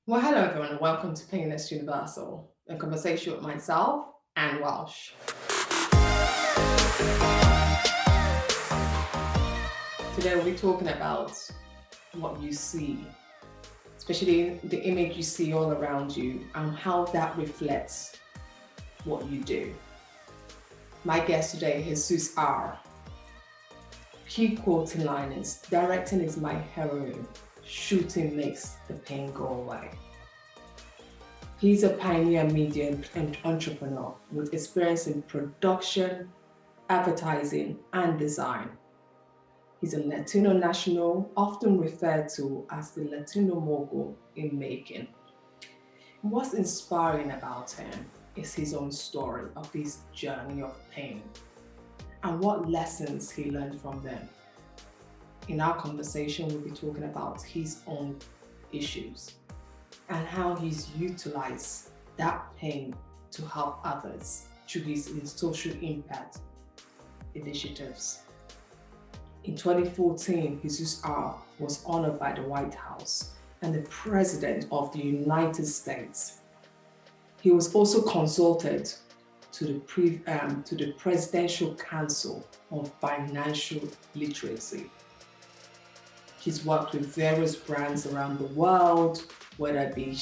Well, hello everyone, and welcome to Painless Universal, a conversation with myself and Welsh. Today we'll be talking about what you see, especially the image you see all around you and how that reflects what you do. My guest today is Hezues R. Key quoting line is, "Directing is my heroine, shooting makes the pain go away." He's a pioneer media and entrepreneur with experience in production, advertising, and design. He's a Latino national, often referred to as the Latino mogul in making. What's inspiring about him is his own story of his journey of pain and what lessons he learned from them. In our conversation, we'll be talking about his own issues and how he's utilized that pain to help others through his social impact initiatives. In 2014, Hezues R was honored by the White House and the President of the United States. He was also consulted to the Presidential Council on Financial Literacy. He's worked with various brands around the world, whether it be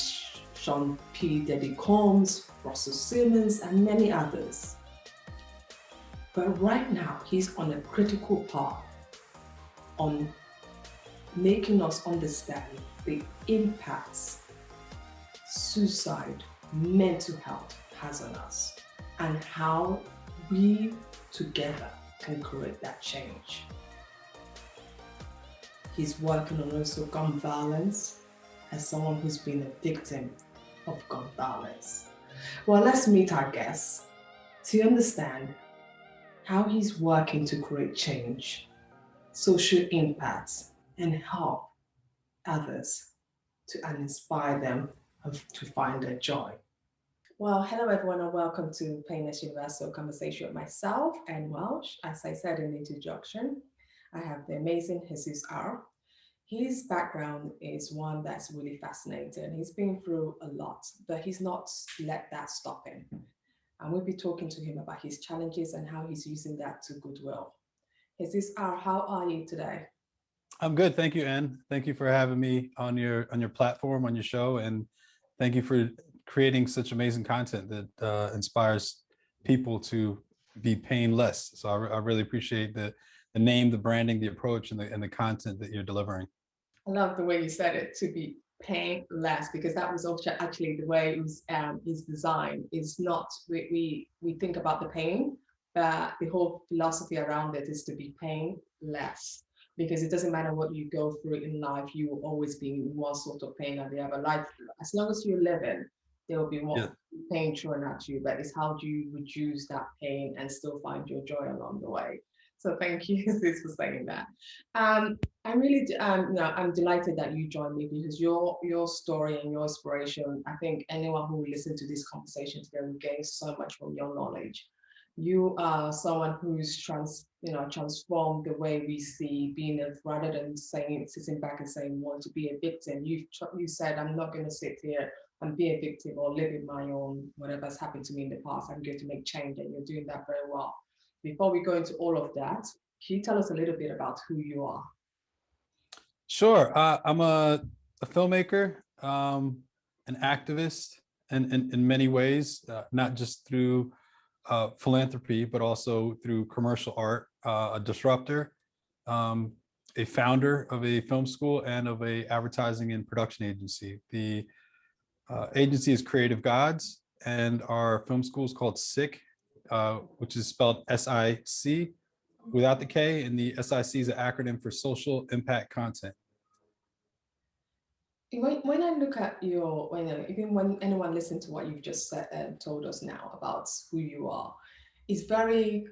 Sean P. Diddy Combs, Russell Simmons, and many others. But right now, he's on a critical path on making us understand the impacts suicide, mental health has on us, and how we together can create that change. He's working on also gun violence as someone who's been a victim of gun violence. Well, let's meet our guest to understand how he's working to create change, social impacts, and help others and inspire them to find their joy. Well, hello everyone, and welcome to Painless Universal Conversation with myself and Welsh. As I said in the introduction, I have the amazing Hezues R. His background is one that's really fascinating. He's been through a lot, but he's not let that stop him. And we'll be talking to him about his challenges and how he's using that to goodwill. Hezues R, how are you today? I'm good, thank you, Anne. Thank you for having me on your platform, on your show, and thank you for creating such amazing content that inspires people to be painless. So I really appreciate the name, the branding, the approach, and the content that you're delivering. I love the way you said it, to be painless, because that was also actually the way it was is designed. It's not we think about the pain, but the whole philosophy around it is to be painless, because it doesn't matter what you go through in life, you will always be in one sort of pain or the other. Life, as long as you're living, there will be more pain thrown at you, but it's how do you reduce that pain and still find your joy along the way. So thank you, Sis, for saying that. I'm really, I'm delighted that you joined me, because your story and your inspiration, I think anyone who will listen to this conversation today will gain so much from your knowledge. You are someone who's transformed the way we see being a, rather than sitting back and saying, want to be a victim. You said, I'm not going to sit here and be a victim or live in my own, whatever's happened to me in the past. I'm going to make change, and you're doing that very well. Before we go into all of that, can you tell us a little bit about who you are? Sure. I'm a filmmaker, an activist, and in many ways, not just through philanthropy, but also through commercial art, a disruptor, a founder of a film school and of a advertising and production agency. The agency is Creative Gods, and our film school is called SIC, which is spelled SIC without the K, and the SIC is an acronym for Social Impact Content. When I look at even when anyone listens to what you've just said, told us now about who you are, it's very,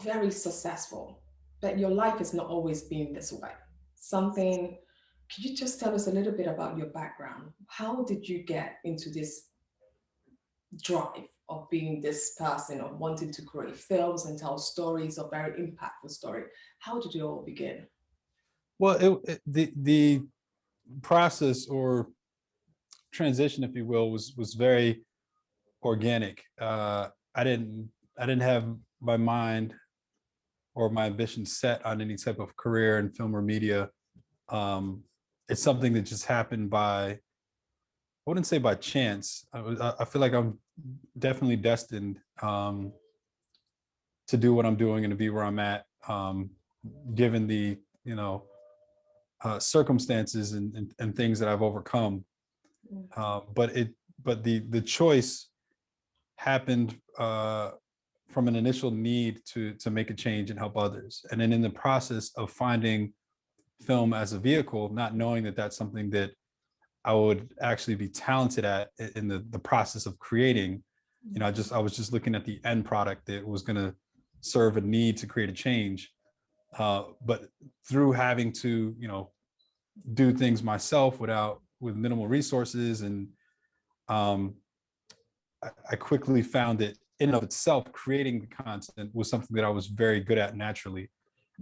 very successful. But your life has not always been this way. Could you just tell us a little bit about your background? How did you get into this drive of being this person of wanting to create films and tell stories, a very impactful story? How did it all begin? Well, the process or transition, if you will, was very organic. I didn't have my mind or my ambition set on any type of career in film or media. It's something that just happened by, I wouldn't say by chance. I feel like I'm definitely destined to do what I'm doing and to be where I'm at, given the circumstances and things that I've overcome. But the choice happened from an initial need to make a change and help others, and then in the process of finding film as a vehicle, not knowing that that's something that I would actually be talented at in the process of creating. I was just looking at the end product that was going to serve a need to create a change. But through having to, do things myself with minimal resources, and I quickly found that in and of itself, creating the content was something that I was very good at naturally.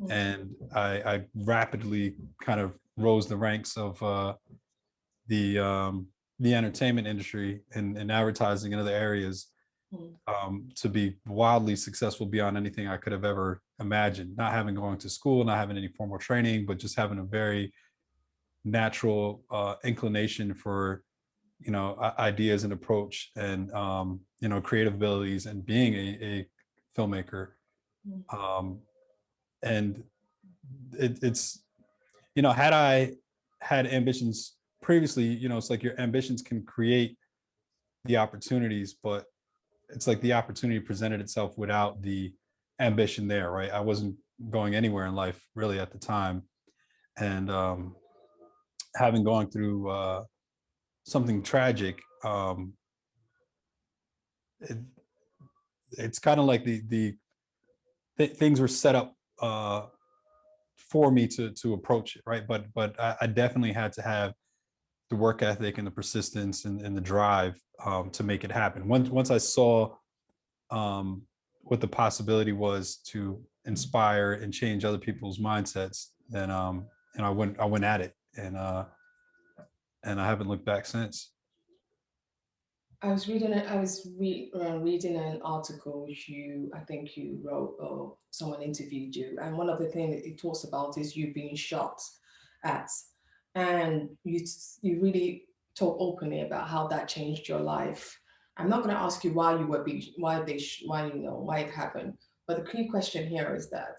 And I rapidly kind of rose the ranks of the entertainment industry and advertising in other areas, to be wildly successful beyond anything I could have ever imagined. Not having gone to school, not having any formal training, but just having a very natural inclination for ideas and approach, and creative abilities, and being a filmmaker. And it's had I had ambitions previously, it's like your ambitions can create the opportunities, but it's like the opportunity presented itself without the ambition there, right? I wasn't going anywhere in life really at the time, and having gone through something tragic, it, it's kind of like things were set up for me to approach it, right? But I definitely had to have the work ethic and the persistence and the drive to make it happen. Once I saw what the possibility was to inspire and change other people's mindsets, then I went at it, and I haven't looked back since. Reading an article I think you wrote, or someone interviewed you, and one of the things it talks about is you being shot at, and you really talk openly about how that changed your life. I'm not going to ask you why you were being, why it happened, but the key question here is that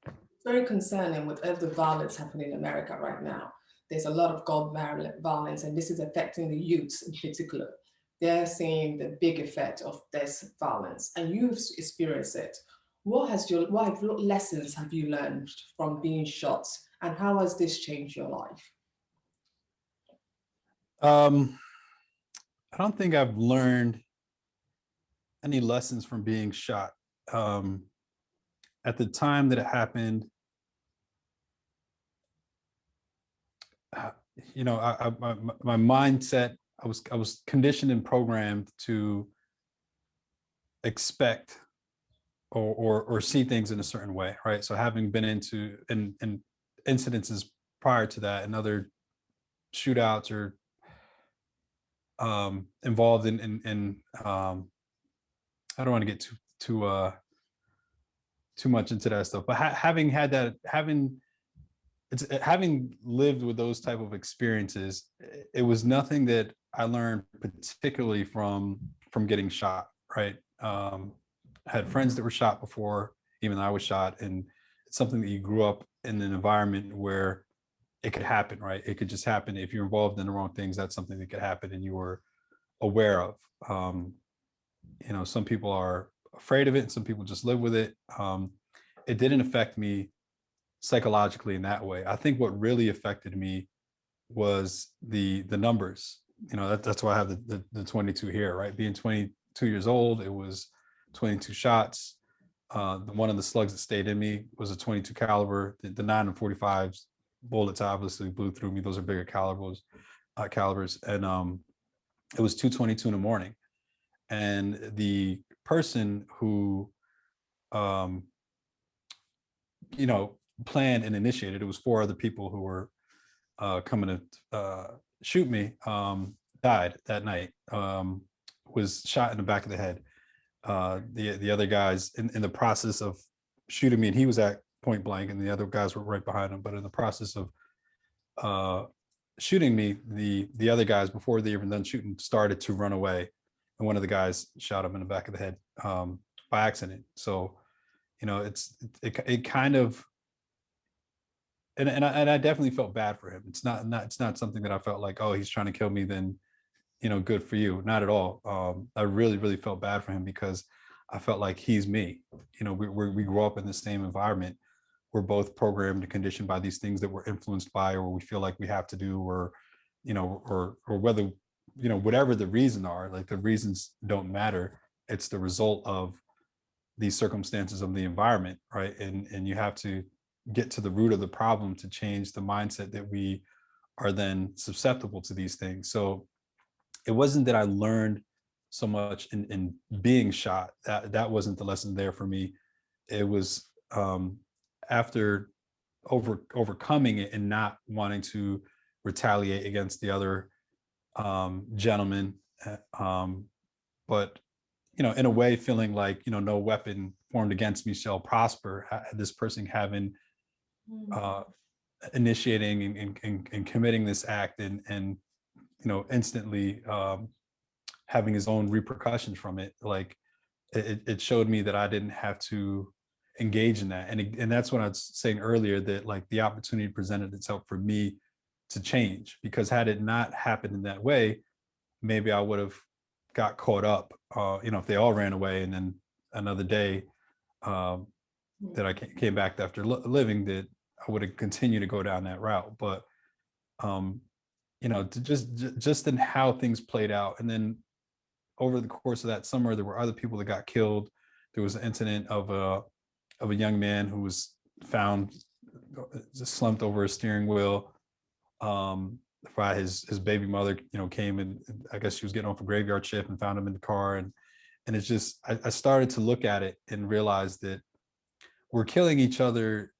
it's very concerning with all the violence happening in America right now. There's a lot of gun violence, and this is affecting the youth in particular. They're seeing the big effect of this violence, and you've experienced it. What lessons have you learned from being shot, and how has this changed your life? I don't think I've learned any lessons from being shot. At the time that it happened, my mindset, I was conditioned and programmed to expect or see things in a certain way, right? So having been into in incidences prior to that, and other shootouts, or involved in I don't want to get too much into that stuff, but having had that, having lived with those type of experiences, it was nothing that I learned particularly from getting shot, right? I had friends that were shot before even I was shot, and it's something that you grew up in an environment where it could happen, right? It could just happen. If you're involved in the wrong things, that's something that could happen, and you were aware of. Some people are afraid of it, and some people just live with it. It didn't affect me psychologically in that way. I think what really affected me was the numbers. That's why I have the 22 here, right? Being 22 years old, it was 22 shots. One of the slugs that stayed in me was a 22 caliber. The 9 and 45s bullets obviously blew through me. Those are bigger calibers, and it was 2:22 in the morning. And the person who planned and initiated, it was 4 other people who were coming to shoot me. died that night, was shot in the back of the head. The other guys in the process of shooting me, and he was at point blank, and the other guys were right behind him. But in the process of shooting me, the other guys, before they even done shooting, started to run away, and one of the guys shot him in the back of the head by accident. So, you know, it kind of, and I definitely felt bad for him. It's not something that I felt like, oh, he's trying to kill me, then, you know, good for you. Not at all. I really felt bad for him, because I felt like he's me. You know, we grew up in the same environment. We're both programmed and conditioned by these things that we're influenced by, or we feel like we have to do, or, you know, or whether, you know, whatever the reason are, like the reasons don't matter. It's the result of these circumstances of the environment, right? And you have to get to the root of the problem to change the mindset that we are then susceptible to these things. So it wasn't that I learned so much in being shot. That wasn't the lesson there for me. It was after overcoming it and not wanting to retaliate against the other gentleman, but, you know, in a way feeling like, you know, no weapon formed against me shall prosper. This person having initiating and committing this act, and you know, instantly having his own repercussions from it. Like it showed me that I didn't have to engage in that. And that's what I was saying earlier, that like the opportunity presented itself for me to change, because had it not happened in that way, maybe I would have got caught up, you know, if they all ran away, and then another day that I came back after living, that I would have continued to go down that route. But you know, to just in how things played out. And then over the course of that summer, there were other people that got killed. There was an incident of a young man who was found just slumped over a steering wheel by his baby mother. You know, came and I guess she was getting off a graveyard shift and found him in the car. And it's just, I started to look at it and realize that we're killing each other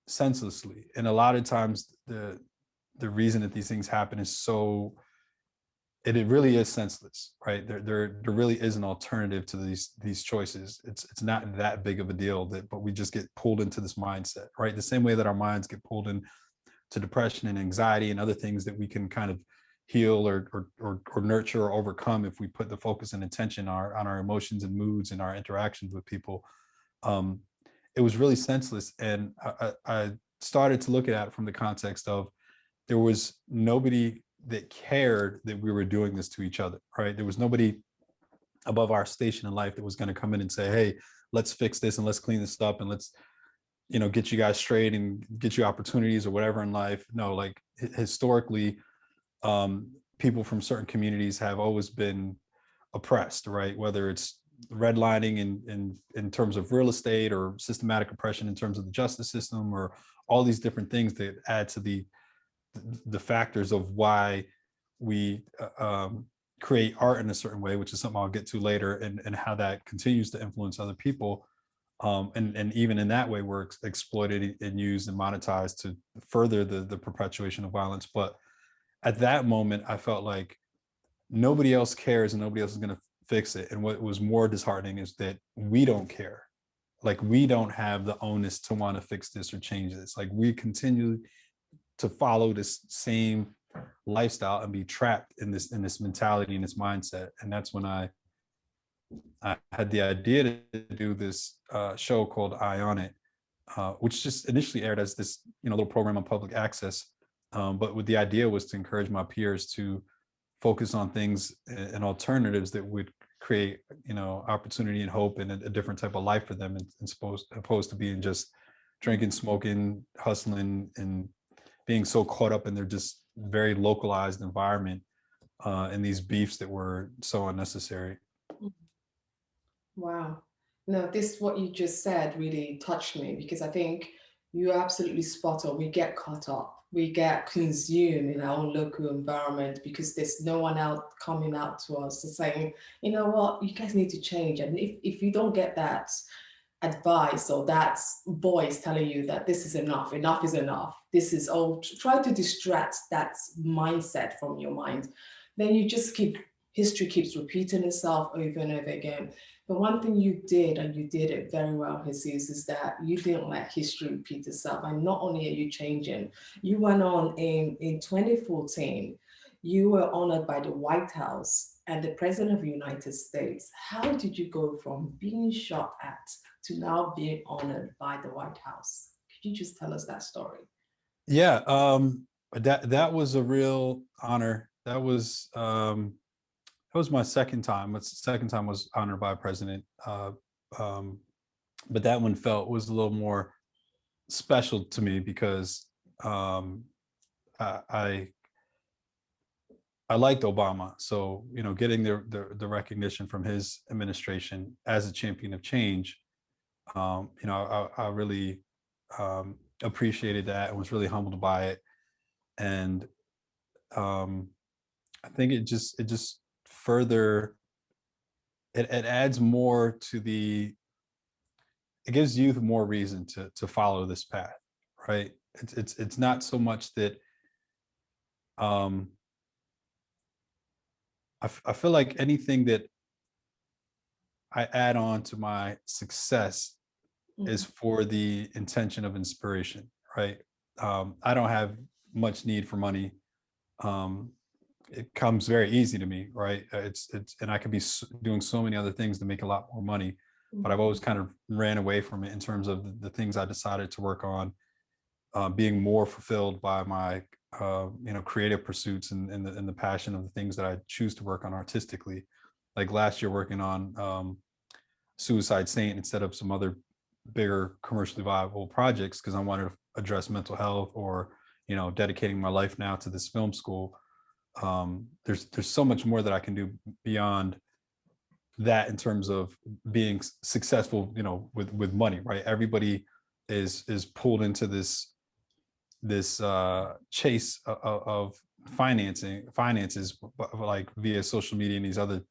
senselessly. And a lot of times the reason that these things happen is so, it really is senseless, right? There really is an alternative to these choices. It's not that big of a deal, but we just get pulled into this mindset, right? The same way that our minds get pulled in to depression and anxiety and other things that we can kind of heal or nurture or overcome if we put the focus and attention on our emotions and moods and our interactions with people. It was really senseless. And I started to look at it from the context of, there was nobody that cared that we were doing this to each other, right? There was nobody above our station in life that was going to come in and say, hey, let's fix this and let's clean this up and let's, you know, get you guys straight and get you opportunities or whatever in life. No, like historically, people from certain communities have always been oppressed, right? Whether it's redlining in terms of real estate, or systematic oppression in terms of the justice system, or all these different things that add to the factors of why we create art in a certain way, which is something I'll get to later, and how that continues to influence other people. And even in that way, we're exploited and used and monetized to further the perpetuation of violence. But at that moment, I felt like nobody else cares and nobody else is going to fix it. And what was more disheartening is that we don't care. Like, we don't have the onus to want to fix this or change this. Like, we continue to follow this same lifestyle and be trapped in this mentality and this mindset. And that's when I had the idea to do this show called Eye on It, which just initially aired as this, you know, little program on public access. But with the idea was to encourage my peers to focus on things and alternatives that would create, you know, opportunity and hope and a different type of life for them, and opposed to being just drinking, smoking, hustling, and being so caught up in their just very localized environment, and these beefs that were so unnecessary. Wow. No, this, what you just said really touched me, because I think you're absolutely spot on. We get caught up, we get consumed in our own local environment, because there's no one out coming out to us and saying, you know what, you guys need to change. And if you don't get that advice or that voice telling you that this is enough, enough is enough, this is all, try to distract that mindset from your mind, then you just keep, history keeps repeating itself over and over again. But one thing you did, and you did it very well, Jesus, is that you didn't let history repeat itself. And not only are you changing, you went on in 2014, you were honored by the White House and the President of the United States. How did you go from being shot at to now being honored by the White House? Could you just tell us that story? Yeah, that was a real honor. That was my second time. The second time was honored by a president. But that one was a little more special to me because I I liked Obama. So, getting the recognition from his administration as a champion of change, I really appreciated that and was really humbled by it. And um, I think it just further it adds more to it gives youth more reason to follow this path, right? It's not so much that um, I feel like anything that I add on to my success is for the intention of inspiration, right? I don't have much need for money. Um, it comes very easy to me, right? And I could be doing so many other things to make a lot more money, but I've always kind of ran away from it in terms of the things I decided to work on, being more fulfilled by my creative pursuits and the passion of the things that I choose to work on artistically. Like last year, working on Suicide Saint instead of some other bigger commercially viable projects because I wanted to address mental health or dedicating my life now to this film school. There's so much more that I can do beyond that in terms of being successful, with money, right? Everybody is pulled into this chase of finances like via social media and these other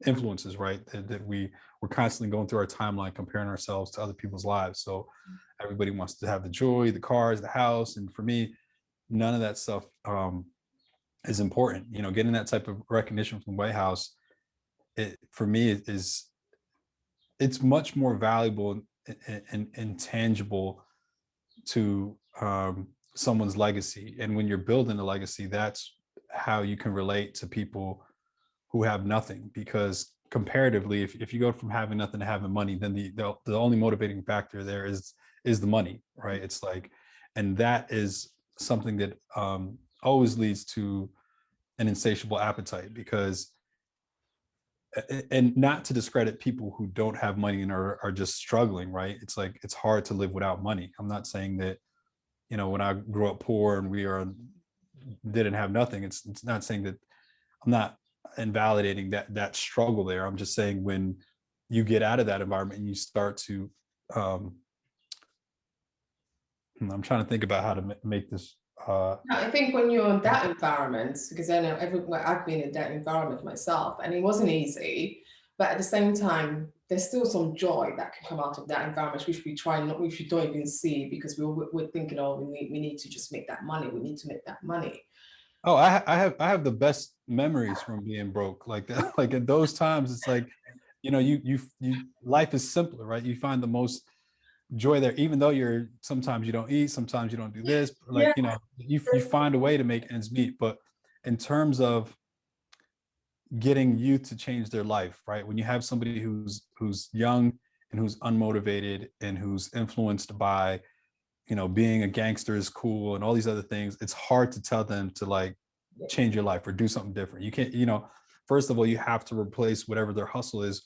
influences, right? That we're constantly going through our timeline comparing ourselves to other people's lives. So everybody wants to have the joy, the cars, the house, and for me, none of that stuff is important. Getting that type of recognition from the White House, for me it's much more valuable and tangible to someone's legacy. And when you're building a legacy, that's how you can relate to people who have nothing, because comparatively, if you go from having nothing to having money, then the only motivating factor there is the money, right? It's like, and that is something that always leads to an insatiable appetite, because and not to discredit people who don't have money and are just struggling, right? It's like, it's hard to live without money. I'm not saying that, when I grew up poor and didn't have nothing, it's not saying that, I'm not invalidating that struggle there. I'm just saying when you get out of that environment and you start to I'm trying to think about how to make this I think when you're in that environment, because I know I've been in that environment myself, and it wasn't easy, but at the same time, there's still some joy that can come out of that environment, which which we don't even see, because we're thinking, oh, we need to just make that money. We need to make that money. oh, I have the best memories from being broke like that. Like at those times, it's like, you life is simpler, right? You find the most joy there, even though sometimes you don't eat, sometimes you don't do this, like, Yeah. you find a way to make ends meet. But in terms of getting youth to change their life, right? When you have somebody who's young and who's unmotivated and who's influenced by, being a gangster is cool and all these other things, it's hard to tell them to like change your life or do something different. You can't, first of all, you have to replace whatever their hustle is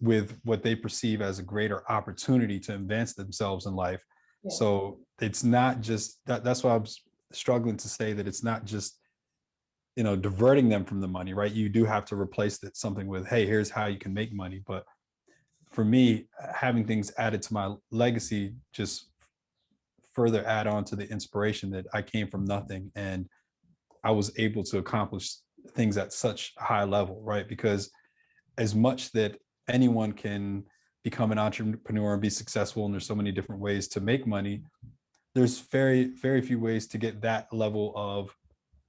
with what they perceive as a greater opportunity to advance themselves in life. Yeah. So it's not just that's why I'm struggling to say that it's not just, diverting them from the money, right? You do have to replace something with, hey, here's how you can make money. But for me, having things added to my legacy just further add on to the inspiration that I came from nothing and I was able to accomplish things at such a high level, right? Because as much that anyone can become an entrepreneur and be successful, and there's so many different ways to make money, there's very, very few ways to get that level of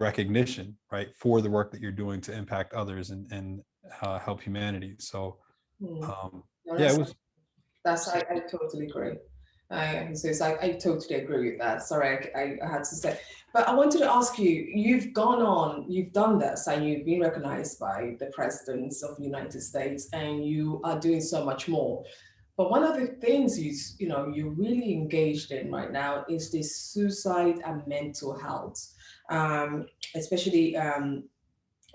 recognition, right, for the work that you're doing to impact others and help humanity. So Mm. No, yeah, it was. I totally agree. I totally agree with that. Sorry, I had to say, but I wanted to ask you. You've gone on, you've done this, and you've been recognized by the presidents of the United States, and you are doing so much more. But one of the things you're really engaged in right now is this suicide and mental health, especially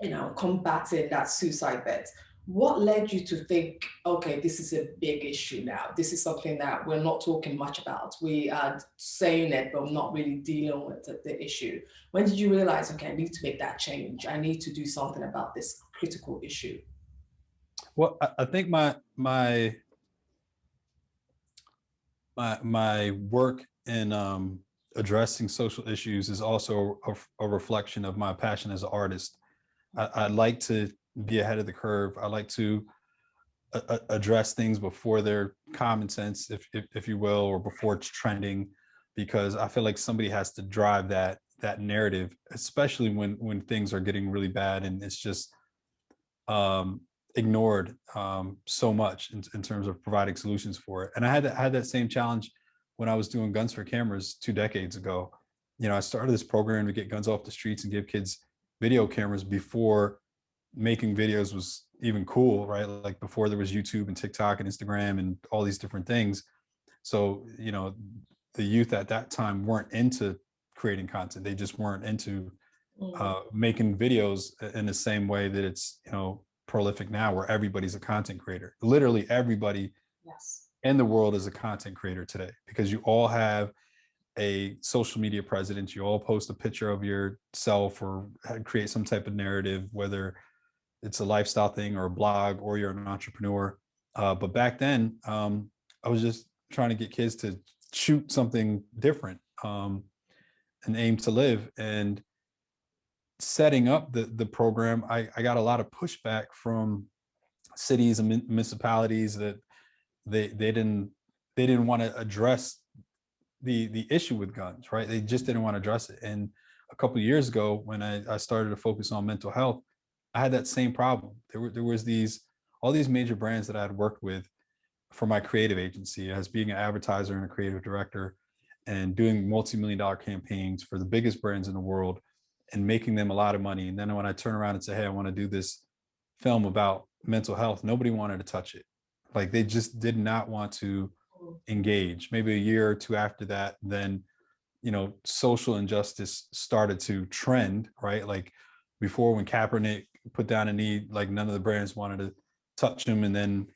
combating that suicide bet. What led you to think, okay, this is a big issue now? This is something that we're not talking much about. We are saying it, but not really dealing with the issue. When did you realize, okay, I need to make that change? I need to do something about this critical issue. Well, I think my work in addressing social issues is also a reflection of my passion as an artist. I like to be ahead of the curve. I like to address things before they're common sense, if you will, or before it's trending, because I feel like somebody has to drive that narrative, especially when things are getting really bad and it's just ignored so much in terms of providing solutions for it. And I had that same challenge when I was doing Guns for Cameras 2 decades ago. I started this program to get guns off the streets and give kids video cameras before making videos was even cool, right? Like before there was YouTube and TikTok and Instagram and all these different things. So, the youth at that time weren't into creating content. They just weren't into making videos in the same way that it's, prolific now, where everybody's a content creator. Literally everybody Yes. in the world is a content creator today, because you all have a social media presence. You all post a picture of yourself or create some type of narrative, whether it's a lifestyle thing or a blog or you're an entrepreneur. But back then, I was just trying to get kids to shoot something different and aim to live. And setting up the program, I got a lot of pushback from cities and municipalities that they didn't want to address the issue with guns, right? They just didn't want to address it. And a couple of years ago, when I started to focus on mental health, I had that same problem. There was all these major brands that I had worked with for my creative agency as being an advertiser and a creative director, and doing multi-million-dollar campaigns for the biggest brands in the world and making them a lot of money. And then when I turn around and say, hey, I want to do this film about mental health, nobody wanted to touch it. Like they just did not want to engage. Maybe a year or two after that, then social injustice started to trend, right? Like before, when Kaepernick put down a knee, like none of the brands wanted to touch him. And then,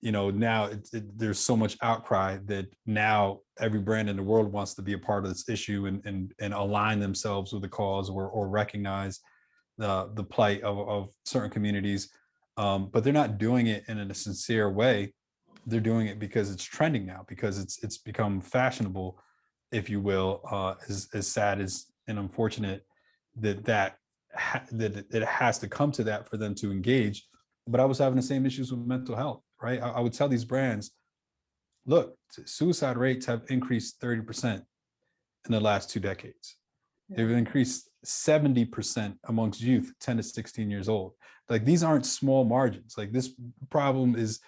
now there's so much outcry that now every brand in the world wants to be a part of this issue and align themselves with the cause or recognize the plight of certain communities. But they're not doing it in a sincere way. They're doing it because it's trending now, because it's become fashionable, if you will. As sad as and unfortunate that it has to come to that for them to engage. But I was having the same issues with mental health, right? I would tell these brands, look, suicide rates have increased 30% in the last 2 decades. They've increased 70% amongst youth 10 to 16 years old. Like these aren't small margins. Like this problem is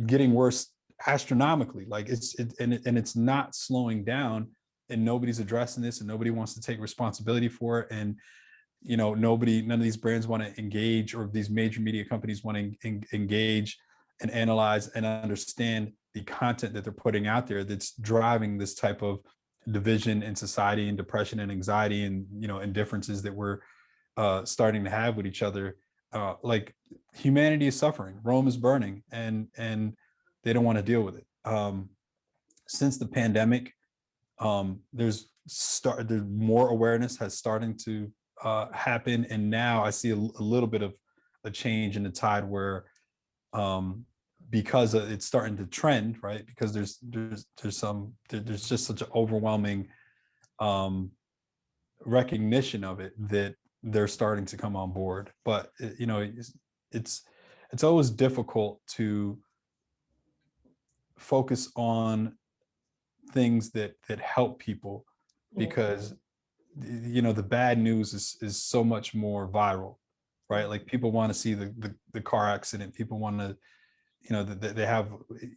getting worse astronomically. Like it's not slowing down, and nobody's addressing this, and nobody wants to take responsibility for it. And none of these brands want to engage, or these major media companies want to engage and analyze and understand the content that they're putting out there that's driving this type of division in society and depression and anxiety and indifferences that we're starting to have with each other. Like humanity is suffering, Rome is burning, and they don't want to deal with it. Since the pandemic, there's more awareness has starting to happen, and now I see a little bit of a change in the tide where because it's starting to trend, right? Because there's just such an overwhelming recognition of it that they're starting to come on board. But it's always difficult to focus on things that help people, because the bad news is so much more viral, right? Like people want to see the car accident. People want to, they have,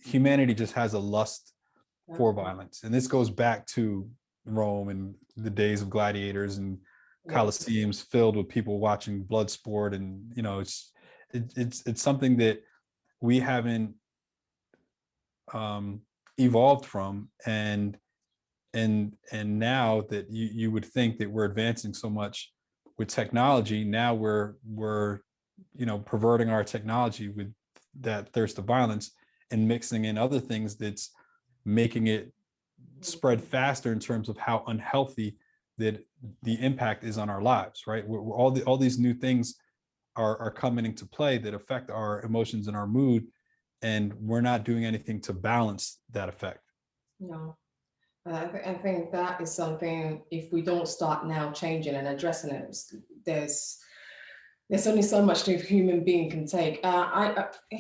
humanity just has a lust for violence. And this goes back to Rome and the days of gladiators and Yeah. coliseums filled with people watching blood sport. And, it's something that we haven't evolved from. And now that you would think that we're advancing so much with technology, now we're perverting our technology with that thirst of violence and mixing in other things that's making it spread faster in terms of how unhealthy that the impact is on our lives, right? We're all these new things are coming into play that affect our emotions and our mood, and we're not doing anything to balance that effect. No. I think that is something, if we don't start now changing and addressing it, there's only so much the human being can take.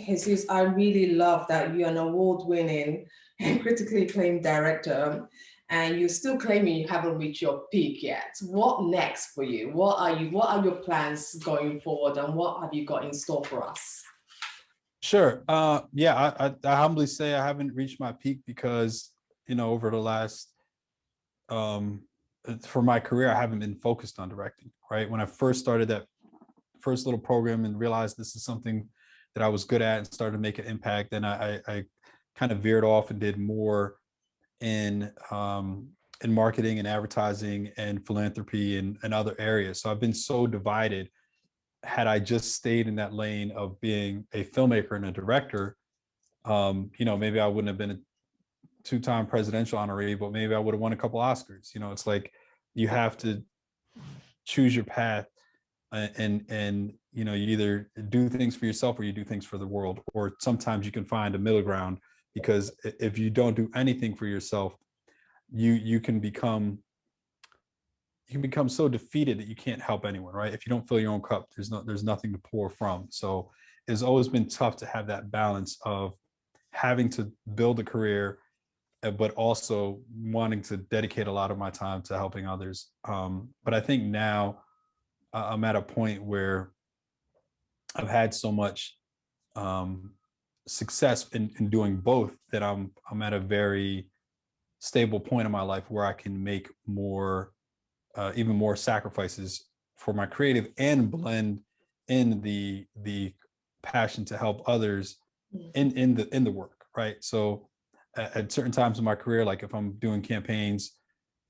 Jesus, I really love that you're an award-winning and critically acclaimed director, and you're still claiming you haven't reached your peak yet. What next for you? What are your plans going forward, and what have you got in store for us? Sure. Yeah, I humbly say I haven't reached my peak because, over the last, for my career, I haven't been focused on directing, right? When I first started that first little program and realized this is something that I was good at and started to make an impact, then I kind of veered off and did more in marketing and advertising and philanthropy and other areas. So I've been so divided. Had I just stayed in that lane of being a filmmaker and a director, maybe I wouldn't have been a two-time presidential honoree, but maybe I would have won a couple Oscars. It's like you have to choose your path, and you either do things for yourself or you do things for the world, or sometimes you can find a middle ground, because if you don't do anything for yourself, you can become so defeated that you can't help anyone, right? If you don't fill your own cup, there's nothing to pour from. So it's always been tough to have that balance of having to build a career, but also wanting to dedicate a lot of my time to helping others. But I think now I'm at a point where I've had so much success in doing both that I'm at a very stable point in my life where I can make more, even more sacrifices for my creative and blend in the passion to help others in the work, right? So at certain times in my career, like if I'm doing campaigns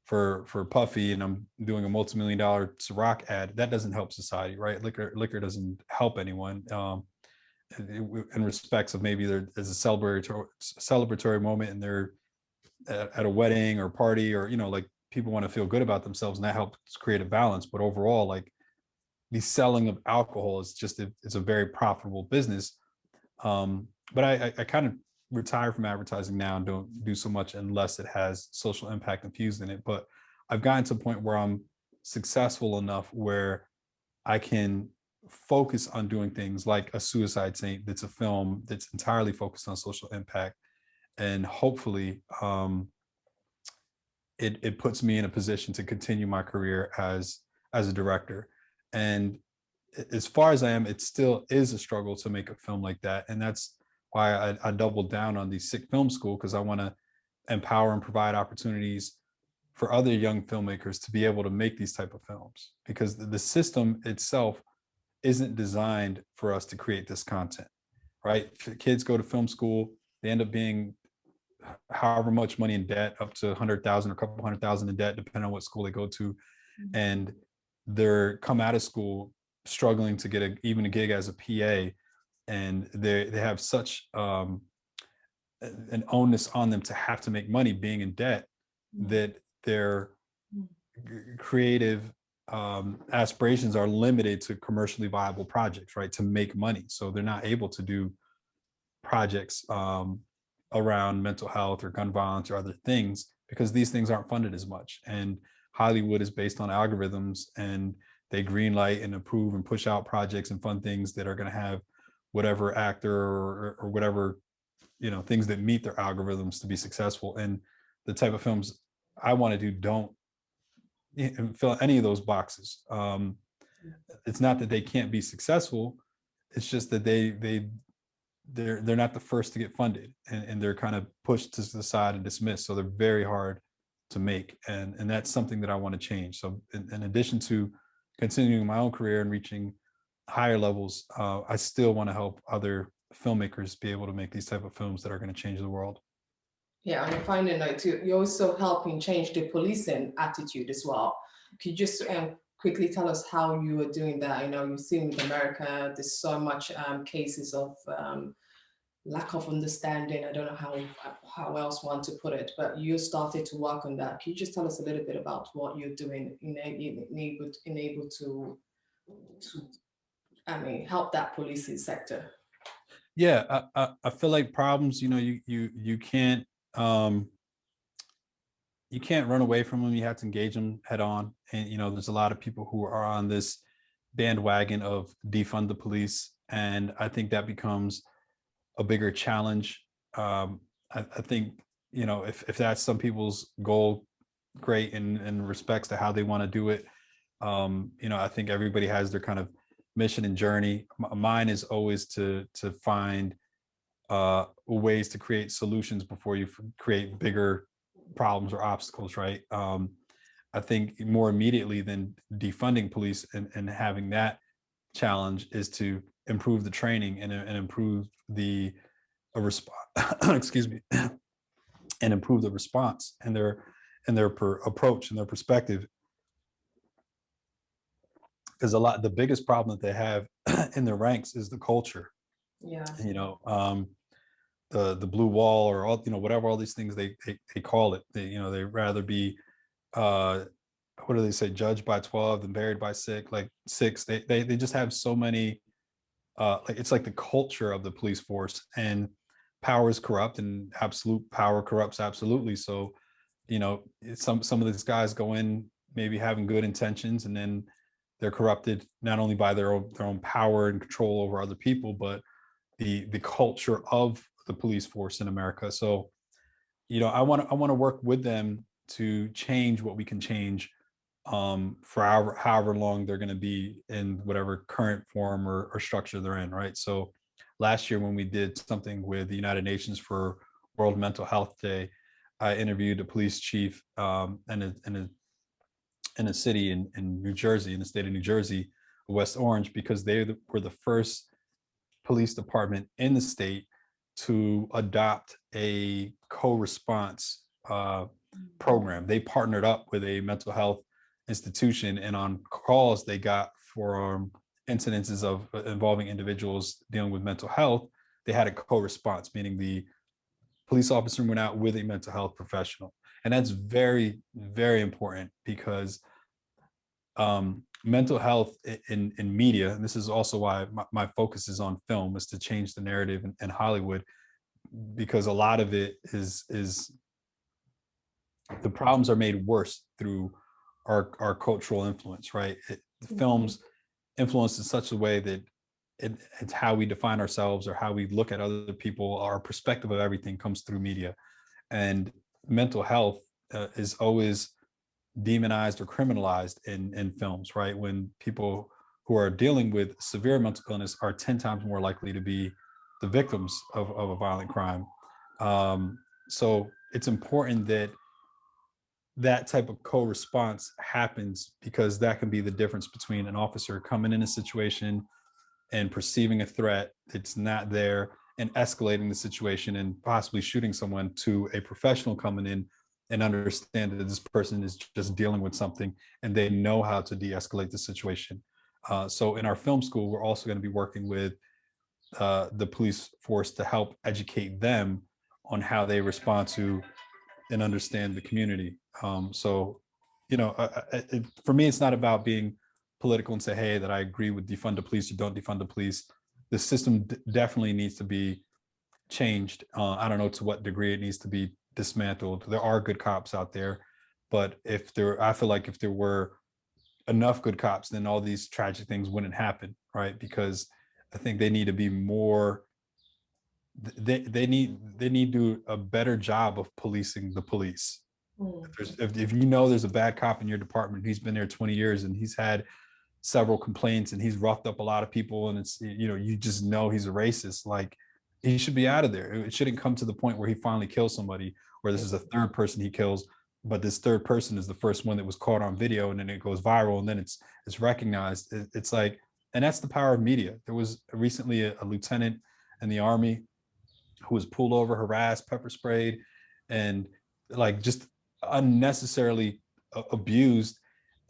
for Puffy and I'm doing a multi-million-dollar Ciroc ad, that doesn't help society, right? Liquor doesn't help anyone. In respects of maybe there is a celebratory moment and they're at a wedding or party, or like people want to feel good about themselves, and that helps create a balance. But overall, like the selling of alcohol is just it's a very profitable business. But I kind of retire from advertising now and don't do so much unless it has social impact infused in it. But I've gotten to a point where I'm successful enough where I can focus on doing things like A Suicide Saint, that's a film that's entirely focused on social impact. And hopefully it puts me in a position to continue my career as a director. And as far as I am, it still is a struggle to make a film like that. And that's why I doubled down on the SICK Film School, because I want to empower and provide opportunities for other young filmmakers to be able to make these type of films, because the system itself isn't designed for us to create this content, right? Kids go to film school, they end up being however much money in debt, up to 100,000 or a couple 100,000 in debt, depending on what school they go to. And they're come out of school struggling to get even a gig as a PA. And they have such an onus on them to have to make money being in debt, that their creative aspirations are limited to commercially viable projects, right? To make money. So they're not able to do projects around mental health or gun violence or other things, because these things aren't funded as much. And Hollywood is based on algorithms, and they greenlight and approve and push out projects and fund things that are going to have whatever actor or whatever, things that meet their algorithms to be successful. And the type of films I want to do don't fill any of those boxes. It's not that they can't be successful. It's just that they're not the first to get funded, and they're kind of pushed to the side and dismissed. So they're very hard to make, and that's something that I want to change. So in addition to continuing my own career and reaching higher levels, I still want to help other filmmakers be able to make these type of films that are going to change the world. Yeah, and I find it like too, you're also helping change the policing attitude as well. Could you just quickly tell us how you are doing that? I know you've seen with America, there's so much cases of lack of understanding. I don't know how else one to put it, but you started to work on that. Can you just tell us a little bit about what you're doing enable to I mean help that policing sector? Yeah, I feel like problems, um you can't run away from them. You have to engage them head on. And there's a lot of people who are on this bandwagon of defund the police, and I think that becomes a bigger challenge. I think if that's some people's goal, great, in respects to how they want to do it. I think everybody has their kind of mission and journey. Mine is always to find ways to create solutions before you create bigger problems or obstacles, right? I think more immediately than defunding police and having that challenge is to improve the training and improve the response. Excuse me, and improve the response and their approach and their perspective. Because the biggest problem that they have in their ranks is the culture. Yeah. The blue wall, or all whatever all these things they call it. They rather be what do they say, judged by 12 and buried by six. They just have so many like, it's like the culture of the police force, and power is corrupt, and absolute power corrupts absolutely. So some of these guys go in maybe having good intentions, and then they're corrupted not only by their own power and control over other people, but the culture of the police force in America. So I want to work with them to change what we can change, for however long they're going to be in whatever current form or structure they're in, right? So last year when we did something with the United Nations for World Mental Health Day, I interviewed a police chief in a city in New Jersey, in the state of New Jersey, West Orange, because they were the first police department in the state to adopt a co-response program. They partnered up with a mental health institution, and on calls they got for incidences of involving individuals dealing with mental health, they had a co-response, meaning the police officer went out with a mental health professional. And that's very, very important, because mental health in media, and this is also why my focus is on film, is to change the narrative in Hollywood, because a lot of it is the problems are made worse through our cultural influence, right? Films influence in such a way that it's how we define ourselves or how we look at other people. Our perspective of everything comes through media, and mental health is always demonized or criminalized in films, right? When people who are dealing with severe mental illness are 10 times more likely to be the victims of a violent crime. So it's important that that type of co-response happens, because that can be the difference between an officer coming in a situation and perceiving a threat that's not there and escalating the situation and possibly shooting someone, to a professional coming in and understand that this person is just dealing with something and they know how to de-escalate the situation. So in our film school, we're also going to be working with the police force to help educate them on how they respond to and understand the community. So, for me, it's not about being political and say, hey, that I agree with defund the police or don't defund the police. The system definitely needs to be changed. I don't know to what degree it needs to be dismantled. There are good cops out there, but I feel like if there were enough good cops, then all these tragic things wouldn't happen, right? Because I think they need to be more. They need to do a better job of policing the police. Mm. If you know there's a bad cop in your department, he's been there 20 years and he's had several complaints and he's roughed up a lot of people, and it's, you know, you just know he's a racist, like he should be out of there. It shouldn't come to the point where he finally kills somebody, where this is a third person he kills, but this third person is the first one that was caught on video, and then it goes viral, and then it's recognized. It's like, and that's the power of media. There was recently a lieutenant in the army who was pulled over, harassed, pepper sprayed, and like just unnecessarily abused.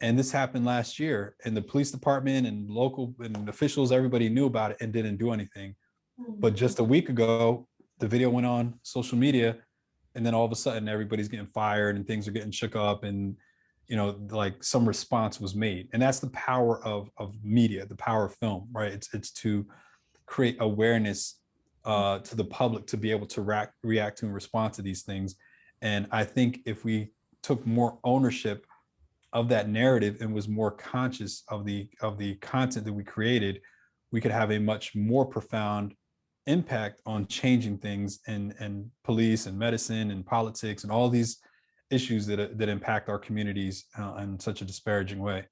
And this happened last year, and the police department and local and officials, everybody knew about it and didn't do anything. But just a week ago, the video went on social media, and then all of a sudden everybody's getting fired and things are getting shook up, and you know, like some response was made. And that's the power of media, the power of film, right? It's to create awareness to the public to be able to react to and respond to these things. And I think if we took more ownership of that narrative and was more conscious of the content that we created, we could have a much more profound impact on changing things in police and medicine and politics and all these issues that impact our communities in such a disparaging way.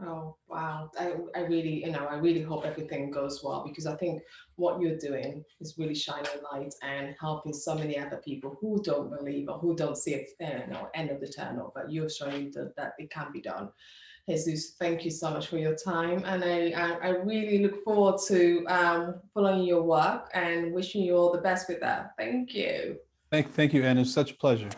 Oh, wow. I really, I really hope everything goes well, because I think what you're doing is really shining light and helping so many other people who don't believe or who don't see it, end of the tunnel, but you're showing that it can be done. Jesus, thank you so much for your time. And I really look forward to following your work and wishing you all the best with that. Thank you. Thank you, Anna. It's such a pleasure.